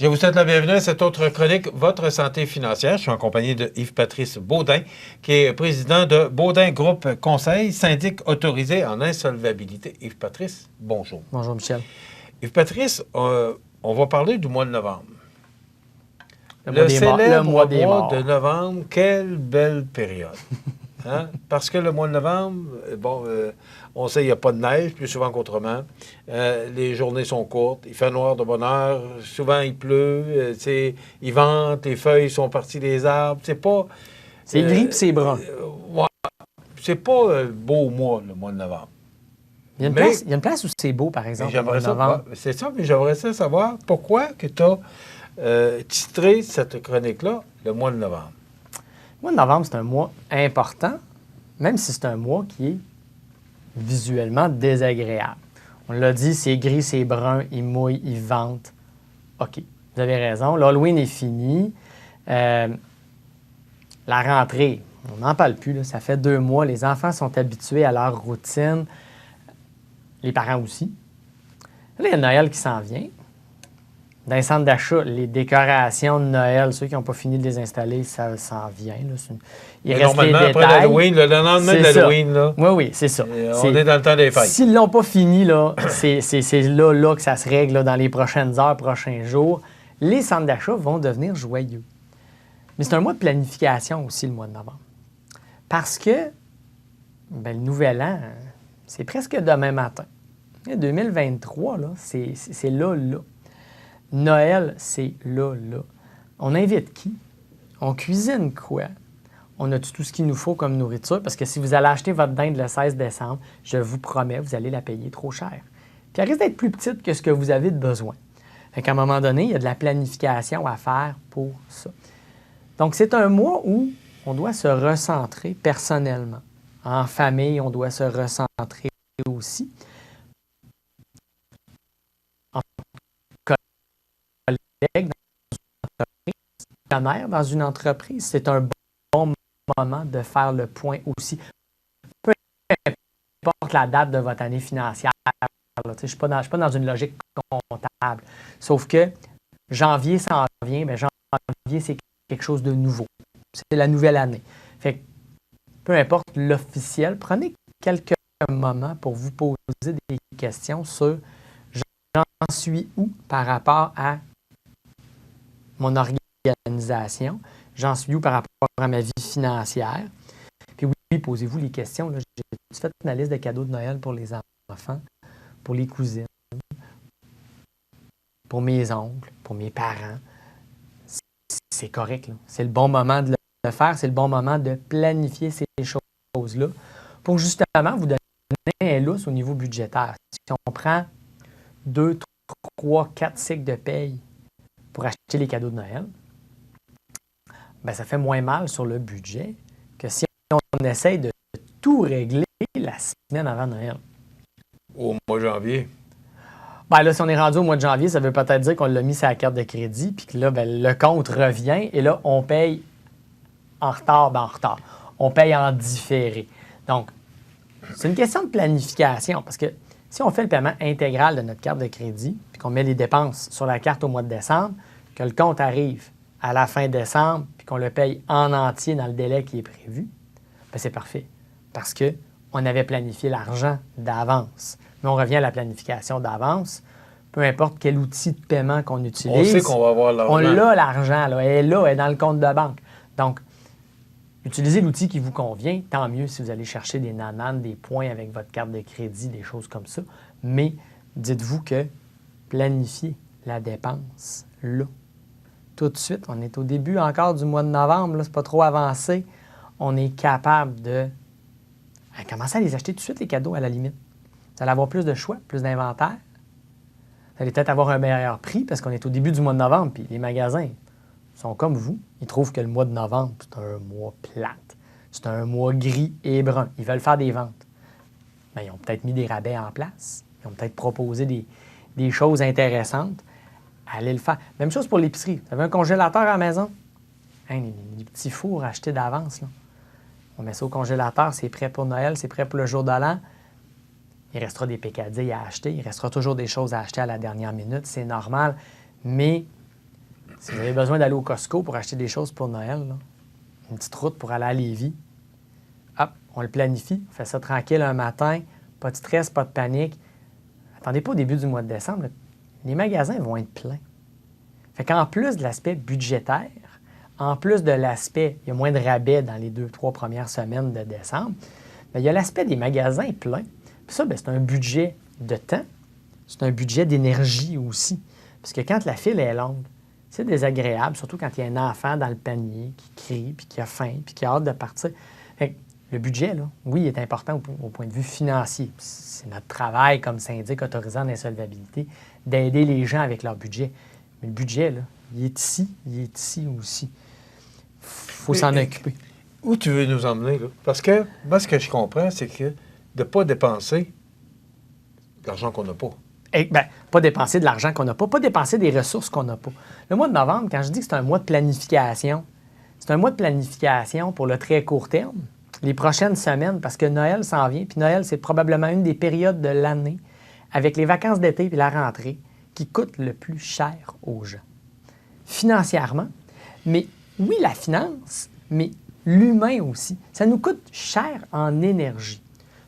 Je vous souhaite la bienvenue à cette autre chronique, Votre santé financière. Je suis en compagnie de Yves-Patrice Baudin, qui est président de Baudin Groupe Conseil, syndic autorisé en insolvabilité. Yves-Patrice, bonjour. Bonjour, Michel. Yves-Patrice, on va parler du mois de novembre. Le célèbre mois des morts. de novembre, quelle belle période. Hein? Parce que le mois de novembre, on sait qu'il n'y a pas de neige, plus souvent qu'autrement. Les journées sont courtes, il fait noir de bonne heure, souvent il pleut, il vente, les feuilles sont parties des arbres. C'est pas... C'est gris puis c'est brun. Ouais, c'est pas un beau mois, le mois de novembre. Il y a une place où c'est beau, par exemple, le mois de novembre. C'est ça, mais j'aimerais savoir pourquoi que tu as titré cette chronique-là, le mois de novembre. Le mois de novembre, c'est un mois important, même si c'est un mois qui est visuellement désagréable. On l'a dit, c'est gris, c'est brun, il mouille, il vente. OK, vous avez raison. L'Halloween est fini. La rentrée, on n'en parle plus. Là. Ça fait 2 mois. Les enfants sont habitués à leur routine. Les parents aussi. Là, il y a Noël qui s'en vient. Dans les centres d'achat, les décorations de Noël, ceux qui n'ont pas fini de les installer, ça s'en vient. Là. Il reste normalement, les après détails. l'Halloween, le lendemain de l'Halloween, là. Oui, c'est ça. On est dans le temps des fêtes. S'ils ne l'ont pas fini, là, c'est là que ça se règle là, dans les prochaines heures, prochains jours. Les centres d'achat vont devenir joyeux. Mais c'est un mois de planification aussi, le mois de novembre. Parce que le nouvel an, c'est presque demain matin. 2023, là, c'est là. Noël, c'est là. On invite qui? On cuisine quoi? On a tout ce qu'il nous faut comme nourriture? Parce que si vous allez acheter votre dinde le 16 décembre, je vous promets, vous allez la payer trop cher. Puis elle risque d'être plus petite que ce que vous avez de besoin. Fait qu'à un moment donné, il y a de la planification à faire pour ça. Donc, c'est un mois où on doit se recentrer personnellement. En famille, on doit se recentrer aussi. Dans une entreprise, c'est un bon moment de faire le point aussi. Peu importe la date de votre année financière, je ne suis pas dans une logique comptable. Sauf que janvier s'en vient, mais janvier, c'est quelque chose de nouveau. C'est la nouvelle année. Fait que, peu importe l'officiel, prenez quelques moments pour vous poser des questions sur j'en suis où par rapport à mon organisation, j'en suis où par rapport à ma vie financière. Puis oui, posez-vous les questions. J'ai fait une liste de cadeaux de Noël pour les enfants, pour les cousines, pour mes oncles, pour mes parents. C'est correct. Là. C'est le bon moment de le faire. C'est le bon moment de planifier ces choses-là pour justement vous donner un lousse au niveau budgétaire. Si on prend 2, 3, 4 cycles de paye pour acheter les cadeaux de Noël, bien, ça fait moins mal sur le budget que si on essaye de tout régler la semaine avant Noël. Au mois de janvier. Bien là, si on est rendu au mois de janvier, ça veut peut-être dire qu'on l'a mis sur la carte de crédit, puis que là, bien, le compte revient, et là, on paye en retard. On paye en différé. Donc, c'est une question de planification, parce que si on fait le paiement intégral de notre carte de crédit, puis qu'on met les dépenses sur la carte au mois de décembre, que le compte arrive à la fin décembre, puis qu'on le paye en entier dans le délai qui est prévu, bien c'est parfait. Parce qu'on avait planifié l'argent d'avance. Mais on revient à la planification d'avance. Peu importe quel outil de paiement qu'on utilise. On sait qu'on va avoir l'argent. On a l'argent, là. Elle est dans le compte de banque. Donc, utilisez l'outil qui vous convient. Tant mieux si vous allez chercher des nananes, des points avec votre carte de crédit, des choses comme ça. Mais dites-vous que planifiez la dépense là. Tout de suite, on est au début encore du mois de novembre, là, c'est pas trop avancé. On est capable de commencer à les acheter tout de suite, les cadeaux, à la limite. Vous allez avoir plus de choix, plus d'inventaire. Vous allez peut-être avoir un meilleur prix parce qu'on est au début du mois de novembre, puis les magasins sont comme vous. Ils trouvent que le mois de novembre, c'est un mois plate. C'est un mois gris et brun. Ils veulent faire des ventes. Bien, ils ont peut-être mis des rabais en place. Ils ont peut-être proposé des choses intéressantes. Allez le faire. Même chose pour l'épicerie. Vous avez un congélateur à la maison? Hein, les petits fours achetés d'avance, là. On met ça au congélateur, c'est prêt pour Noël, c'est prêt pour le jour de l'an. Il restera des pécadilles à acheter, il restera toujours des choses à acheter à la dernière minute, c'est normal. Mais Si vous avez besoin d'aller au Costco pour acheter des choses pour Noël, là, une petite route pour aller à Lévis, hop, on le planifie, on fait ça tranquille un matin, pas de stress, pas de panique. Attendez pas au début du mois de décembre, là, les magasins vont être pleins. Fait qu'en plus de l'aspect budgétaire, en plus de l'aspect, il y a moins de rabais dans les 2-3 premières semaines de décembre, bien, il y a l'aspect des magasins pleins. Puis ça, bien, c'est un budget de temps, c'est un budget d'énergie aussi. Parce que quand la file est longue, c'est désagréable, surtout quand il y a un enfant dans le panier qui crie, puis qui a faim, puis qui a hâte de partir. Fait que le budget, là, oui, il est important au point de vue financier. C'est notre travail comme syndic autorisé en insolvabilité d'aider les gens avec leur budget. Mais le budget, là, il est ici aussi. Il faut s'en occuper. Où tu veux nous emmener, là? Parce que moi, ce que je comprends, c'est que de ne pas dépenser de l'argent qu'on n'a pas. Bien, pas dépenser de l'argent qu'on n'a pas dépenser des ressources qu'on n'a pas. Le mois de novembre, quand je dis que c'est un mois de planification, c'est un mois de planification pour le très court terme, les prochaines semaines, parce que Noël s'en vient, puis Noël, c'est probablement une des périodes de l'année, avec les vacances d'été et la rentrée, qui coûte le plus cher aux gens. Financièrement, mais oui, la finance, mais l'humain aussi. Ça nous coûte cher en énergie.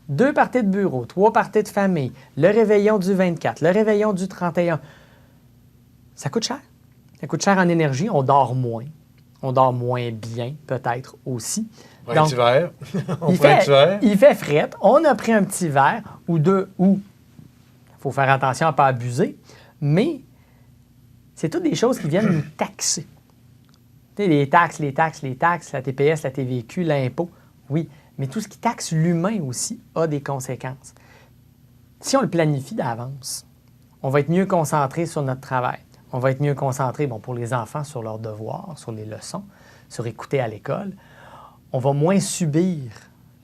2 parties de bureau, 3 parties de famille, le réveillon du 24, le réveillon du 31. Ça coûte cher. Ça coûte cher en énergie. On dort moins. On dort moins bien, peut-être aussi. On prend un petit verre. Il fait fret. On a pris un petit verre ou deux, ou il faut faire attention à ne pas abuser, mais c'est toutes des choses qui viennent nous taxer. Tu sais, les taxes, la TPS, la TVQ, l'impôt, oui. Mais tout ce qui taxe l'humain aussi a des conséquences. Si on le planifie d'avance, on va être mieux concentré sur notre travail. On va être mieux concentré, pour les enfants, sur leurs devoirs, sur les leçons, sur écouter à l'école. On va moins subir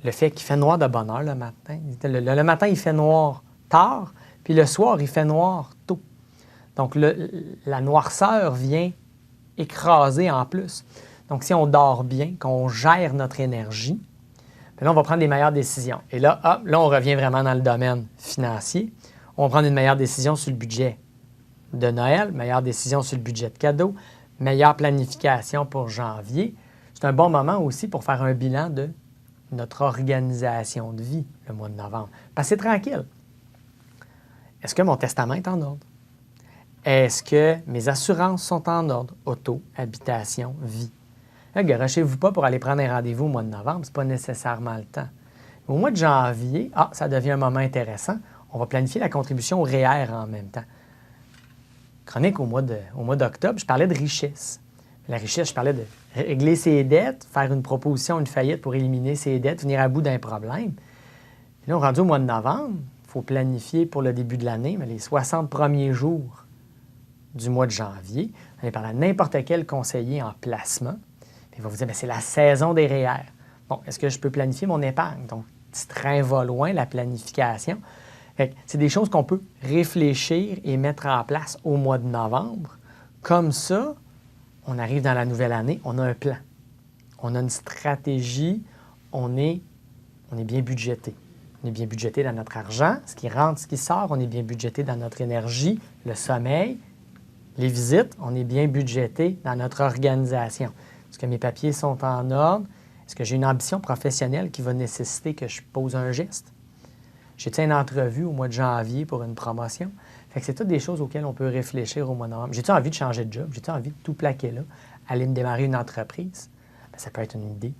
le fait qu'il fait noir de bonne heure le matin. Le matin, il fait noir tard, puis le soir, il fait noir tôt. Donc, la noirceur vient écraser en plus. Donc, si on dort bien, qu'on gère notre énergie, là, on va prendre les meilleures décisions. Et là, hop, là, on revient vraiment dans le domaine financier. On va prendre une meilleure décision sur le budget de Noël, meilleure décision sur le budget de cadeaux, meilleure planification pour janvier. C'est un bon moment aussi pour faire un bilan de notre organisation de vie le mois de novembre. Parce que c'est tranquille. Est-ce que mon testament est en ordre? Est-ce que mes assurances sont en ordre? Auto, habitation, vie. Garochez-vous pas pour aller prendre un rendez-vous au mois de novembre, c'est pas nécessairement le temps. Au mois de janvier, ça devient un moment intéressant. On va planifier la contribution au REER en même temps. Chronique au mois d'octobre, je parlais de richesse. La richesse, je parlais de régler ses dettes, faire une proposition, une faillite pour éliminer ses dettes, venir à bout d'un problème. Puis là, on est rendu au mois de novembre, il faut planifier pour le début de l'année, mais les 60 premiers jours du mois de janvier, on est par là n'importe quel conseiller en placement. Il va vous dire, c'est la saison des REER. Bon, est-ce que je peux planifier mon épargne? Donc, petit train va loin, la planification. C'est des choses qu'on peut réfléchir et mettre en place au mois de novembre. Comme ça, on arrive dans la nouvelle année, on a un plan. On a une stratégie, on est bien budgété. On est bien budgété dans notre argent, ce qui rentre, ce qui sort, on est bien budgété dans notre énergie, le sommeil, les visites, on est bien budgété dans notre organisation. Est-ce que mes papiers sont en ordre? Est-ce que j'ai une ambition professionnelle qui va nécessiter que je pose un geste? J'ai-tu une entrevue au mois de janvier pour une promotion? Fait que c'est toutes des choses auxquelles on peut réfléchir au mois de novembre. J'ai-tu envie de changer de job? J'ai-tu envie de tout plaquer là? Aller me démarrer une entreprise? Bien, ça peut être une idée,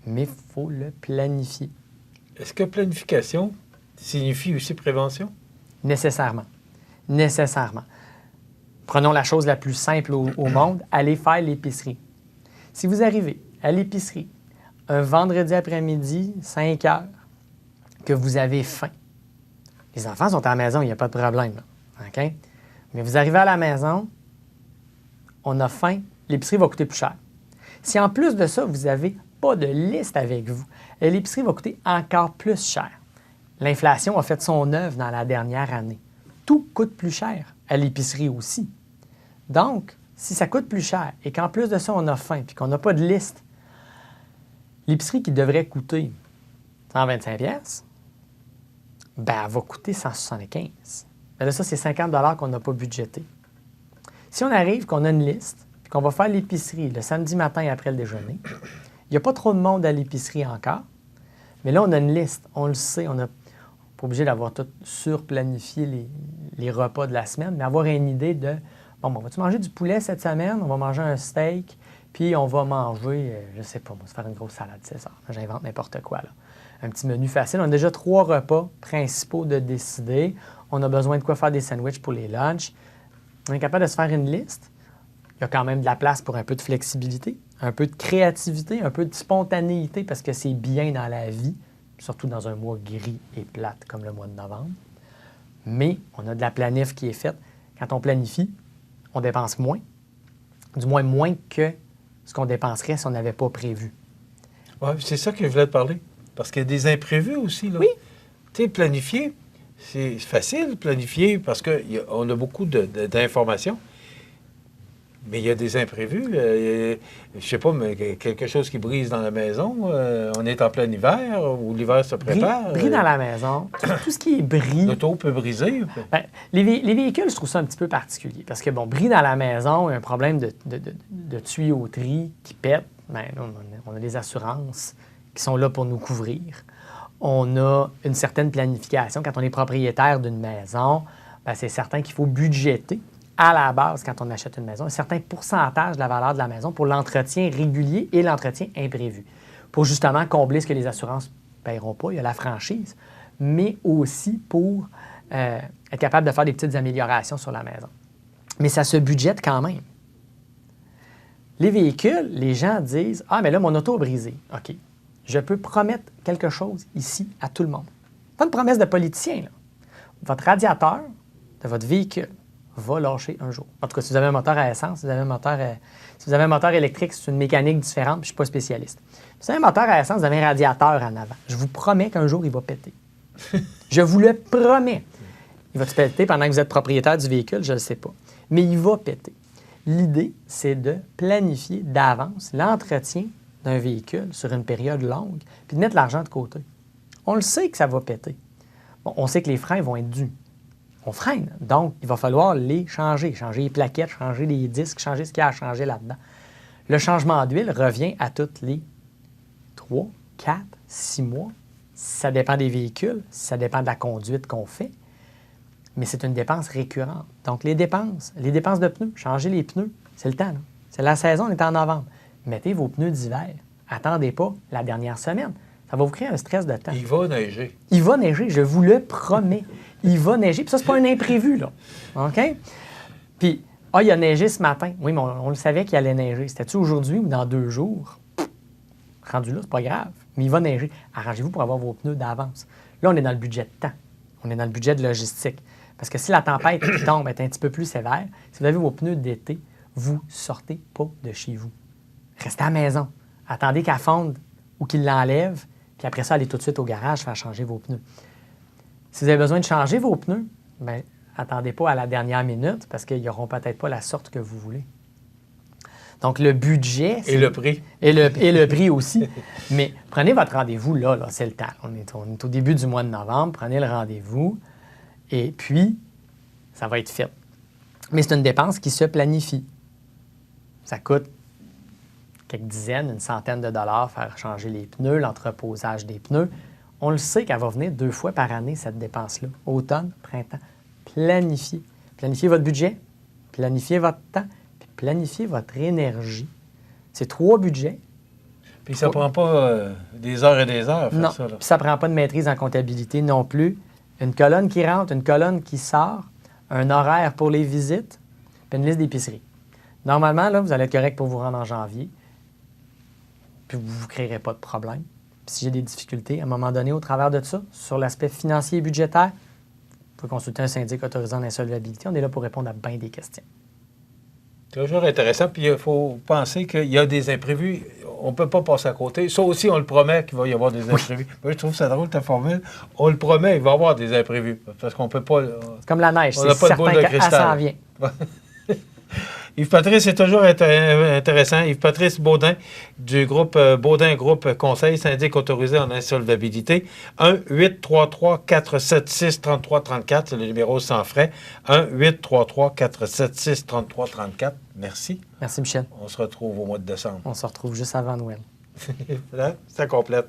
mais il faut le planifier. Est-ce que planification signifie aussi prévention? Nécessairement. Nécessairement. Prenons la chose la plus simple au monde, allez faire l'épicerie. Si vous arrivez à l'épicerie un vendredi après-midi, 5 heures, que vous avez faim, les enfants sont à la maison, il n'y a pas de problème. Là, OK? Mais vous arrivez à la maison, on a faim, l'épicerie va coûter plus cher. Si en plus de ça, vous n'avez pas de liste avec vous, l'épicerie va coûter encore plus cher. L'inflation a fait son œuvre dans la dernière année. Tout coûte plus cher à l'épicerie aussi. Donc, si ça coûte plus cher et qu'en plus de ça, on a faim puis qu'on n'a pas de liste, l'épicerie qui devrait coûter 125$, elle va coûter 175$. Mais là, ça, c'est 50$ qu'on n'a pas budgété. Si on arrive, qu'on a une liste, puis qu'on va faire l'épicerie le samedi matin après le déjeuner. Il n'y a pas trop de monde à l'épicerie encore, mais là, on a une liste. On le sait, on n'est pas obligé d'avoir tout surplanifié les repas de la semaine, mais avoir une idée de, bon, va-tu manger du poulet cette semaine? On va manger un steak, puis on va manger, je ne sais pas, on va se faire une grosse salade César. J'invente n'importe quoi, là. Un petit menu facile. On a déjà 3 repas principaux de décider. On a besoin de quoi faire des sandwichs pour les lunchs. On est capable de se faire une liste. Il y a quand même de la place pour un peu de flexibilité, un peu de créativité, un peu de spontanéité, parce que c'est bien dans la vie, surtout dans un mois gris et plate comme le mois de novembre. Mais on a de la planif qui est faite. Quand on planifie, on dépense moins, du moins moins que ce qu'on dépenserait si on n'avait pas prévu. Oui, c'est ça que je voulais te parler. Parce qu'il y a des imprévus aussi, là. Oui. Tu sais, planifier, c'est facile de planifier parce qu'on a beaucoup d'informations. Mais il y a des imprévus. Je sais pas, mais quelque chose qui brise dans la maison. On est en plein hiver ou l'hiver se prépare. Bris dans la maison. Tout ce qui est bris. L'auto peut briser. Ben, les véhicules, je trouve ça un petit peu particulier. Parce que, bon, bris dans la maison, il y a un problème de tuyauterie qui pète. Ben, là, on a des assurances qui sont là pour nous couvrir. On a une certaine planification. Quand on est propriétaire d'une maison, ben, c'est certain qu'il faut budgéter à la base, quand on achète une maison, un certain pourcentage de la valeur de la maison pour l'entretien régulier et l'entretien imprévu, pour justement combler ce que les assurances ne paieront pas, il y a la franchise, mais aussi pour être capable de faire des petites améliorations sur la maison. Mais ça se budgète quand même. Les véhicules, les gens disent « Ah, mais là, mon auto a brisé. OK, je peux promettre quelque chose ici à tout le monde. » Pas une promesse de politicien, là. Votre radiateur de votre véhicule va lâcher un jour. En tout cas, si vous avez un moteur à essence, si vous avez un moteur électrique, c'est une mécanique différente, puis je ne suis pas spécialiste. Si vous avez un moteur à essence, vous avez un radiateur en avant. Je vous promets qu'un jour, il va péter. Je vous le promets. Il va péter pendant que vous êtes propriétaire du véhicule, je ne le sais pas. Mais il va péter. L'idée, c'est de planifier d'avance l'entretien d'un véhicule sur une période longue, puis de mettre l'argent de côté. On le sait que ça va péter. Bon, on sait que les freins vont être dus. On freine. Donc, il va falloir les changer. Changer les plaquettes, changer les disques, changer ce qu'il y a à changer là-dedans. Le changement d'huile revient à toutes les 3, 4, 6 mois. Ça dépend des véhicules, ça dépend de la conduite qu'on fait, mais c'est une dépense récurrente. Donc, les dépenses de pneus, changer les pneus, c'est le temps, là. C'est la saison, on est en novembre. Mettez vos pneus d'hiver. Attendez pas la dernière semaine. Ça va vous créer un stress de temps. Il va neiger. Il va neiger, je vous le promets. Il va neiger. Puis ça, c'est pas un imprévu, là. OK? Puis, il a neigé ce matin. Oui, mais on le savait qu'il allait neiger. C'était-tu aujourd'hui ou dans 2 jours? Rendu là, c'est pas grave. Mais il va neiger. Arrangez-vous pour avoir vos pneus d'avance. Là, on est dans le budget de temps. On est dans le budget de logistique. Parce que si la tempête qui tombe est un petit peu plus sévère, si vous avez vos pneus d'été, vous sortez pas de chez vous. Restez à la maison. Attendez qu'elle fonde ou qu'il l'enlève. Puis après ça, allez tout de suite au garage faire changer vos pneus. Si vous avez besoin de changer vos pneus, bien, attendez pas à la dernière minute parce qu'ils n'auront peut-être pas la sorte que vous voulez. Donc, le budget... Et le prix. Et le prix aussi. Mais prenez votre rendez-vous là, c'est le temps. On est au début du mois de novembre. Prenez le rendez-vous et puis, ça va être fait. Mais c'est une dépense qui se planifie. Ça coûte quelques dizaines, une centaine de dollars faire changer les pneus, l'entreposage des pneus. On le sait qu'elle va venir 2 fois par année, cette dépense-là. Automne, printemps. Planifiez. Planifiez votre budget, planifiez votre temps, puis planifiez votre énergie. C'est 3 budgets. Puis ça ne prend pas des heures et des heures à faire non, ça. Puis ça ne prend pas de maîtrise en comptabilité non plus. Une colonne qui rentre, une colonne qui sort, un horaire pour les visites, puis une liste d'épicerie. Normalement, là, vous allez être correct pour vous rendre en janvier. Puis vous ne vous créerez pas de problème. Puis si j'ai des difficultés, à un moment donné, au travers de ça, sur l'aspect financier et budgétaire, vous pouvez consulter un syndic autorisant l'insolvabilité. On est là pour répondre à bien des questions. Toujours intéressant. Puis il faut penser qu'il y a des imprévus. On ne peut pas passer à côté. Ça aussi, on le promet qu'il va y avoir des imprévus. Moi, je trouve ça drôle, ta formule. On le promet, il va y avoir des imprévus. Parce qu'on ne peut pas... C'est comme la neige, on c'est n'a pas de certain boule de qu'elle s'en cristal. vient. Yves Patrice, c'est toujours intéressant. Yves Patrice Baudin, du groupe Baudin Groupe Conseil, syndic autorisé en insolvabilité. 1-833-476-3334, c'est le numéro sans frais. 1-833-476-3334. Merci. Merci, Michel. On se retrouve au mois de décembre. On se retrouve juste avant Noël. Ça complète.